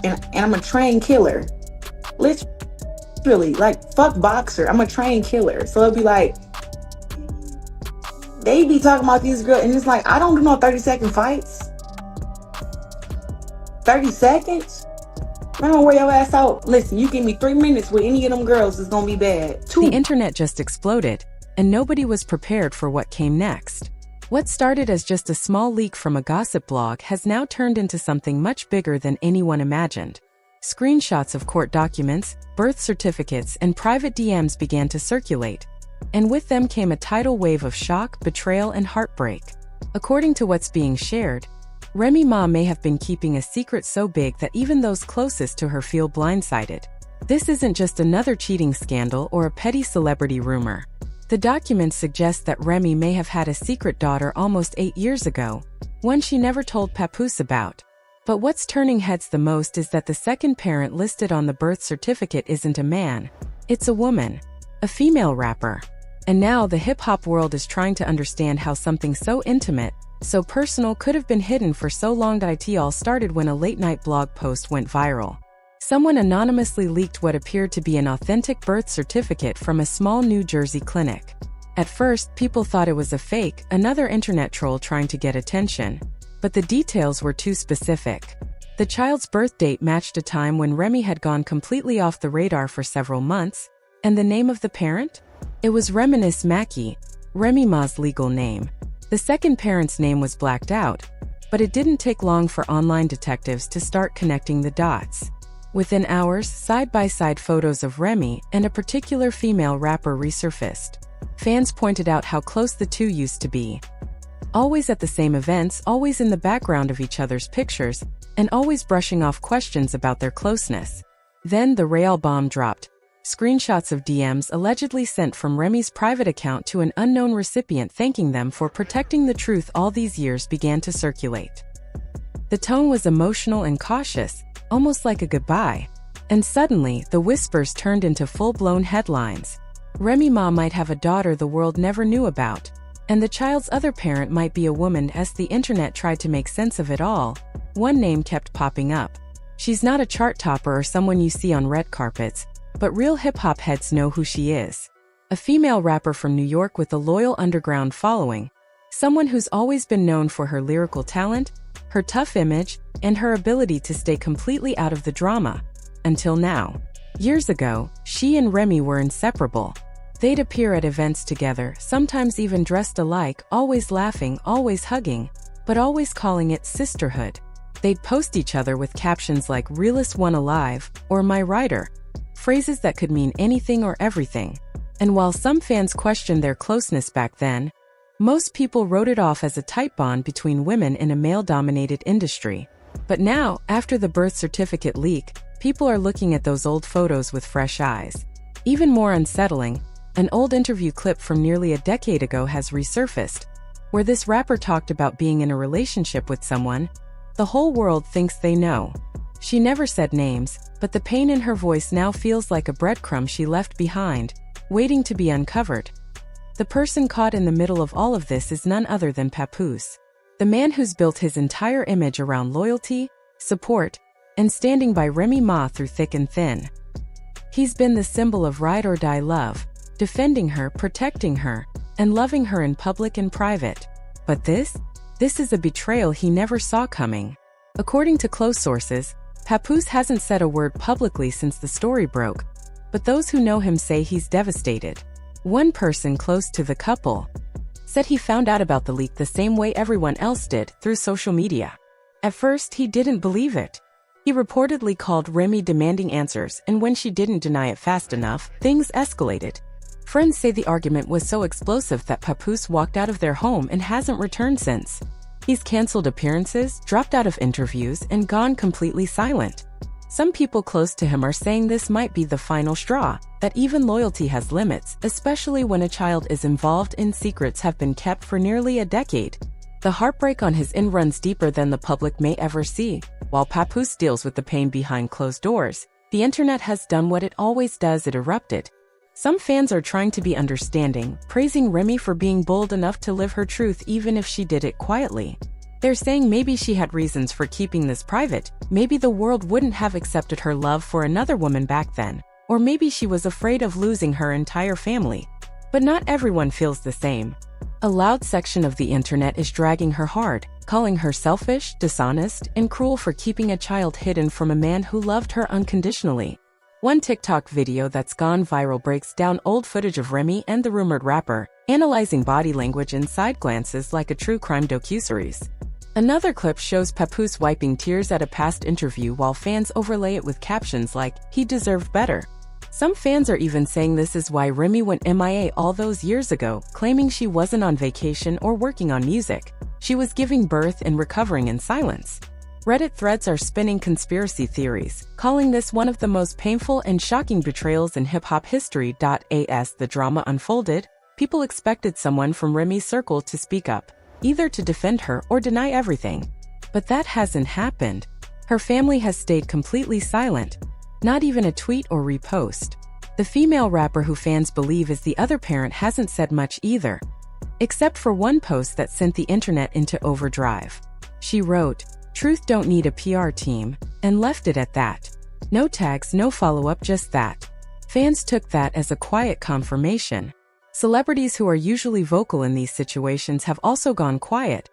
and I'm a trained killer. Literally, like, fuck boxer. I'm a trained killer. So it'd be like, they be talking about these girls, and it's like, I don't do no 30-second fights. 30 seconds? I'm gonna wear your ass out. Listen, you give me 3 minutes with any of them girls, it's gonna be bad. The 2. internet just exploded, and nobody was prepared for what came next. What started as just a small leak from a gossip blog has now turned into something much bigger than anyone imagined. Screenshots of court documents, birth certificates, and private DMs began to circulate, and with them came a tidal wave of shock, betrayal, and heartbreak. According to what's being shared, Remy Ma may have been keeping a secret so big that even those closest to her feel blindsided. This isn't just another cheating scandal or a petty celebrity rumor. The documents suggest that Remy may have had a secret daughter almost 8 years ago, one she never told Papoose about. But what's turning heads the most is that the second parent listed on the birth certificate isn't a man. It's a woman, a female rapper. And now the hip-hop world is trying to understand how something so intimate, so personal could have been hidden for so long. It all started when a late-night blog post went viral. Someone anonymously leaked what appeared to be an authentic birth certificate from a small New Jersey clinic. At first, people thought it was a fake, another internet troll trying to get attention. But the details were too specific. The child's birth date matched a time when Remy had gone completely off the radar for several months, and the name of the parent? It was Reminisce Mackey, Remy Ma's legal name. The second parent's name was blacked out, but it didn't take long for online detectives to start connecting the dots. Within hours, side-by-side photos of Remy and a particular female rapper resurfaced. Fans pointed out how close the two used to be. Always at the same events, always in the background of each other's pictures, and always brushing off questions about their closeness. Then the real bomb dropped. Screenshots of DMs allegedly sent from Remy's private account to an unknown recipient thanking them for protecting the truth all these years began to circulate. The tone was emotional and cautious, almost like a goodbye. And suddenly, the whispers turned into full-blown headlines. Remy Ma might have a daughter the world never knew about, and the child's other parent might be a woman. As the internet tried to make sense of it all, one name kept popping up. She's not a chart topper or someone you see on red carpets, but real hip-hop heads know who she is. A female rapper from New York with a loyal underground following, someone who's always been known for her lyrical talent, her tough image, and her ability to stay completely out of the drama. Until now. Years ago, she and Remy were inseparable. They'd appear at events together, sometimes even dressed alike, always laughing, always hugging, but always calling it sisterhood. They'd post each other with captions like "realest one alive" or "my rider," phrases that could mean anything or everything. And while some fans questioned their closeness back then, most people wrote it off as a tight bond between women in a male-dominated industry. But now, after the birth certificate leak, people are looking at those old photos with fresh eyes. Even more unsettling, an old interview clip from nearly a decade ago has resurfaced, where this rapper talked about being in a relationship with someone the whole world thinks they know. She never said names, but the pain in her voice now feels like a breadcrumb she left behind, waiting to be uncovered. The person caught in the middle of all of this is none other than Papoose, the man who's built his entire image around loyalty, support, and standing by Remy Ma through thick and thin. He's been the symbol of ride-or-die love, defending her, protecting her, and loving her in public and private. But this is a betrayal he never saw coming. According to close sources, Papoose hasn't said a word publicly since the story broke, but those who know him say he's devastated. One person close to the couple said he found out about the leak the same way everyone else did, through social media. At first, he didn't believe it. He reportedly called Remy demanding answers, and when she didn't deny it fast enough, things escalated. Friends say the argument was so explosive that Papoose walked out of their home and hasn't returned since. He's canceled appearances, dropped out of interviews, and gone completely silent. Some people close to him are saying this might be the final straw, that even loyalty has limits, especially when a child is involved and secrets have been kept for nearly a decade. The heartbreak on his end runs deeper than the public may ever see. While Papoose deals with the pain behind closed doors, the internet has done what it always does: it erupted. Some fans are trying to be understanding, praising Remy for being bold enough to live her truth even if she did it quietly. They're saying maybe she had reasons for keeping this private, maybe the world wouldn't have accepted her love for another woman back then, or maybe she was afraid of losing her entire family. But not everyone feels the same. A loud section of the internet is dragging her hard, calling her selfish, dishonest, and cruel for keeping a child hidden from a man who loved her unconditionally. One TikTok video that's gone viral breaks down old footage of Remy and the rumored rapper, analyzing body language and side glances like a true crime docuseries. Another clip shows Papoose wiping tears at a past interview while fans overlay it with captions like, "He deserved better." Some fans are even saying this is why Remy went MIA all those years ago, claiming she wasn't on vacation or working on music. She was giving birth and recovering in silence. Reddit threads are spinning conspiracy theories, calling this one of the most painful and shocking betrayals in hip-hop history. As the drama unfolded, people expected someone from Remy's circle to speak up, either to defend her or deny everything. But that hasn't happened. Her family has stayed completely silent. Not even a tweet or repost. The female rapper who fans believe is the other parent hasn't said much either, except for one post that sent the internet into overdrive. She wrote, "Truth don't need a PR team," and left it at that. No tags, no follow-up, just that. Fans took that as a quiet confirmation. Celebrities who are usually vocal in these situations have also gone quiet,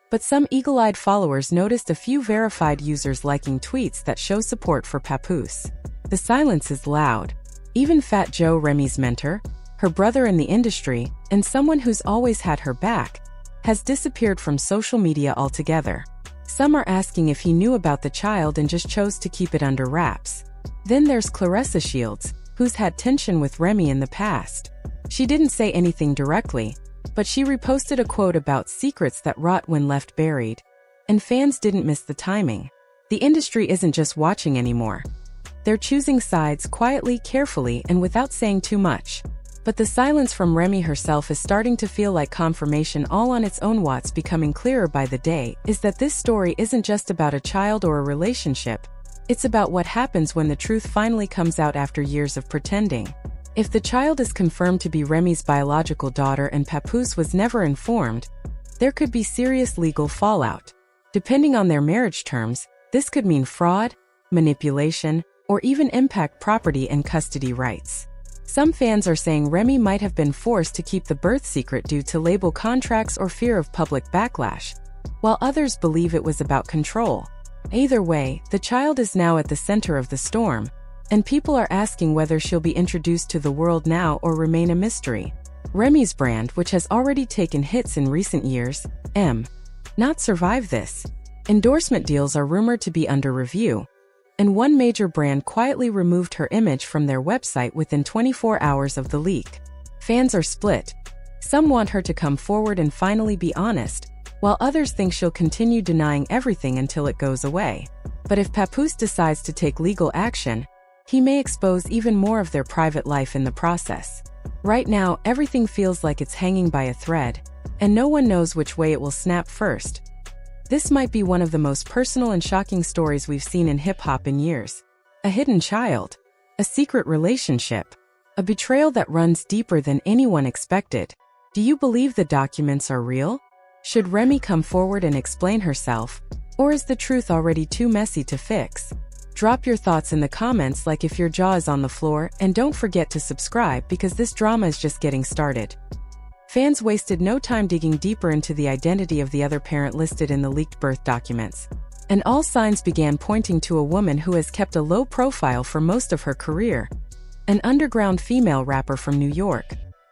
but some eagle-eyed followers noticed a few verified users liking tweets that show support for Papoose. The silence is loud. Even Fat Joe, Remy's mentor, her brother in the industry, and someone who's always had her back, has disappeared from social media altogether. Some are asking if he knew about the child and just chose to keep it under wraps. Then there's Claressa Shields, who's had tension with Remy in the past. She didn't say anything directly, but she reposted a quote about secrets that rot when left buried. And fans didn't miss the timing. The industry isn't just watching anymore. They're choosing sides quietly, carefully, and without saying too much. But the silence from Remy herself is starting to feel like confirmation all on its own. What's becoming clearer by the day is that this story isn't just about a child or a relationship. It's about what happens when the truth finally comes out after years of pretending. If the child is confirmed to be Remy's biological daughter and Papoose was never informed, there could be serious legal fallout. Depending on their marriage terms, this could mean fraud, manipulation, or even impact property and custody rights. Some fans are saying Remy might have been forced to keep the birth secret due to label contracts or fear of public backlash, while others believe it was about control. Either way, the child is now at the center of the storm, and people are asking whether she'll be introduced to the world now or remain a mystery. Remy's brand, which has already taken hits in recent years, not survive this. Endorsement deals are rumored to be under review, and one major brand quietly removed her image from their website within 24 hours of the leak. Fans are split. Some want her to come forward and finally be honest, while others think she'll continue denying everything until it goes away. But if Papoose decides to take legal action, he may expose even more of their private life in the process. Right now, everything feels like it's hanging by a thread, and no one knows which way it will snap first. This might be one of the most personal and shocking stories we've seen in hip-hop in years. A hidden child, a secret relationship, a betrayal that runs deeper than anyone expected. Do you believe the documents are real? Should Remy come forward and explain herself, or is the truth already too messy to fix? Drop your thoughts in the comments, like if your jaw is on the floor, and don't forget to subscribe because this drama is just getting started. Fans wasted no time digging deeper into the identity of the other parent listed in the leaked birth documents, and all signs began pointing to a woman who has kept a low profile for most of her career, an underground female rapper from New York.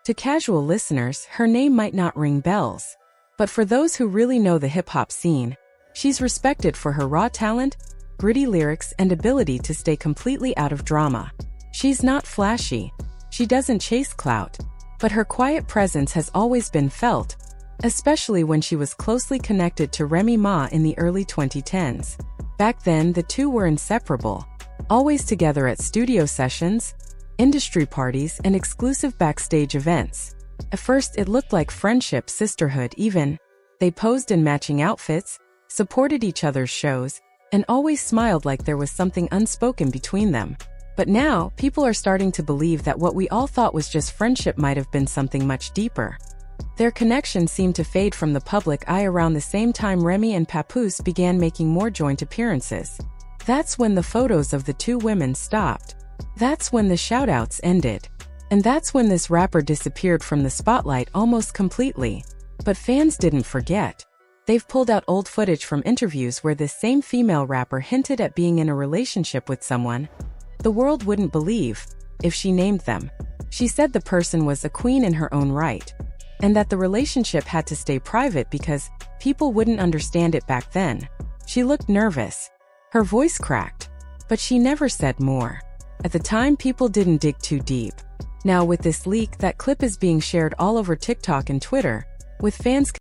To casual listeners, her name might not ring bells, but for those who really know the hip-hop scene, she's respected for her raw talent, gritty lyrics, and ability to stay completely out of drama. She's not flashy. She doesn't chase clout. But her quiet presence has always been felt, especially when she was closely connected to Remy Ma in the early 2010s. Back then, the two were inseparable, always together at studio sessions, industry parties, and exclusive backstage events. At first, it looked like friendship, sisterhood even. They posed in matching outfits, supported each other's shows, and always smiled like there was something unspoken between them. But now, people are starting to believe that what we all thought was just friendship might have been something much deeper. Their connection seemed to fade from the public eye around the same time Remy and Papoose began making more joint appearances. That's when the photos of the two women stopped. That's when the shoutouts ended. And that's when this rapper disappeared from the spotlight almost completely. But fans didn't forget. They've pulled out old footage from interviews where this same female rapper hinted at being in a relationship with someone the world wouldn't believe if she named them. She said the person was a queen in her own right, and that the relationship had to stay private because people wouldn't understand it back then. She looked nervous. Her voice cracked, but she never said more. At the time, people didn't dig too deep. Now with this leak, that clip is being shared all over TikTok and Twitter, with fans